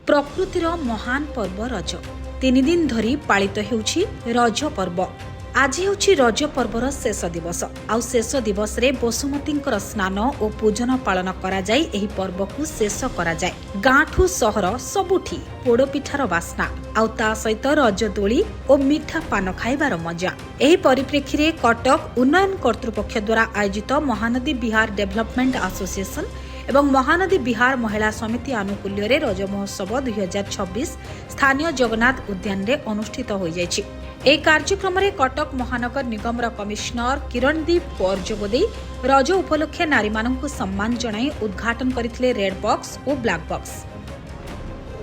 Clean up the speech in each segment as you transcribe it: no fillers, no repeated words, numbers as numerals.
प्रकृतिर महान पर्व रज 3 दिन धरी पालित हेउछि रज पर्व। आज हेउछि रज पर्वर शेष दिवस। आउ शेष दिवस रे बसुमतींकर स्नान और पूजन पालन करा जाय। एही पर्व को शेष करा जाय। गाँठू सहर सबुठी पोड़पिठार बास्ना आउ ता सहित रज दोली और मिठा पान खाइबार मजा। एही परिप्रेक्षी रे कटक उन्नयन कर्तृपक्ष द्वारा आयोजित महानदी बिहार डेवलपमेंट एसोसिएशन एवं महानदी बिहार महिला समिति आनुकूल्य रे रज महोत्सव 2026 स्थानीय जगन्नाथ उद्यान रे अनुष्ठित हो जायछि। एही कार्यक्रम रे कटक महानगर निगम कमिश्नर किरणदीप कौर जोगदे रज उपलक्षे नारी मानकु सम्मान जणाई उद्घाटन करथिले रेड बॉक्स और ब्लैक बॉक्स।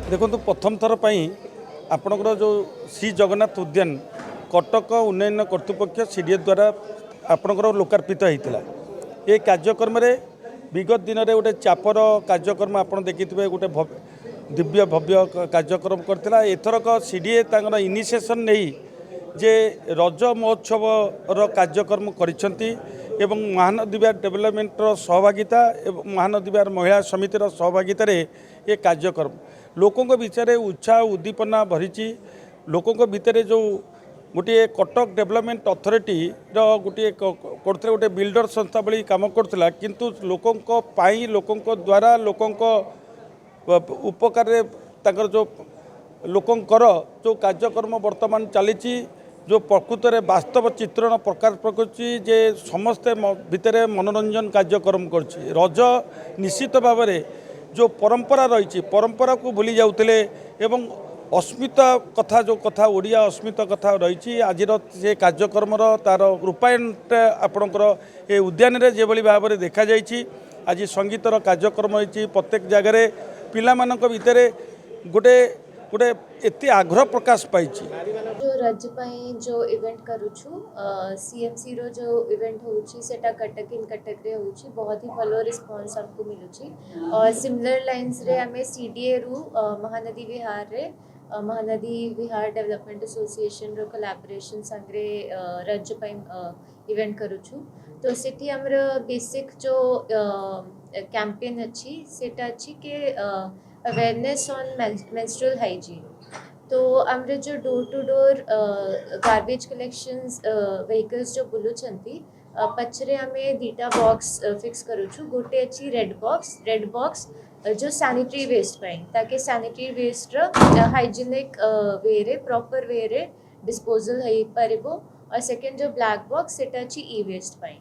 देखो प्रथम थर पई आपनकर जो श्री जगन्नाथ उद्यान कटक उन्नयन कर्तृपक्ष सीडीए द्वारा आपनकर लोकार्पित होइतिला। ए कार्यक्रम रे विगत दिन में गोटे चापर कार्यक्रम आप देखिए गोटे दिव्य भव्य कार्यक्रम करथिला। एथरक सीडीए तांकर इनिशिएशन नहीं जे रज महोत्सव कार्यक्रम करिसेंती एवं महानदी बिहार डेवलपमेंट सहभागिता एवं महानदी बिहार महिला समितिर सहभागिता रे ये कार्यक्रम लोकों विचार उत्साह उद्दीपना भरी। लोकों भितर जो गोटे कटक डेवलपमेंट अथॉरिटी गोटे करते गोटे बिल्डर संस्था भली काम करथिला, किंतु लोकों लोकों द्वारा लोकों उपकार ताकर जो लोकंकर जो कार्यक्रम वर्तमान चली जो प्रकृत में वास्तव चित्रण प्रकार प्रकृति जे समस्ते भितर मनोरंजन कार्यक्रम करछि। रज निश्चित भाव में जो परंपरा रही परंपरा को भूली जाउतिले एवं अस्मिता कथा जो कथा ओडिया अस्मिता कथा रही आज से कार्यक्रम तार रूपायन आपणकर ये उद्यान रे जे भली भाव में देखा जाइछि। आज संगीतर कार्यक्रम होइछि प्रत्येक जगह पिला मानक भितर गोटे गोटे एते आग्रह प्रकाश पाइछि। जो रज पई जो इवेंट करूछु सीएमसी रो जो इवेंट होउछि सेटा कटक इन कटक रे होउछि बहुत ही भलो रिस्पांस हमको मिलुछि। और सिमिलर लाइंस रे हमें सीडीए रु महानदी विहार रे महानदी विहार डेवलपमेंट एसोसिएशन रो कोलैबोरेशन संगे रज पई इवेंट करूछु। तो सेठी हमर बेसिक जो कैंपेन अछि सेटा अछि के अवेयरनेस ऑन मेंस्ट्रुअल हाइजीन। तो आमरे जो door to door garbage collections vehicles जो बुलुछंती पछरे हमें दीटा बॉक्स फिक्स करूछु। गोटे अच्छी रेड बॉक्स जो सैनिटरी वेस्ट पाई ताकि सैनिटरी वेस्ट हाइजीनिक वे रे प्रॉपर वे रे डिस्पोजल होई परिबो। और सेकंड जो ब्लैक बॉक्स सेटा अच्छी ई वेस्ट पाई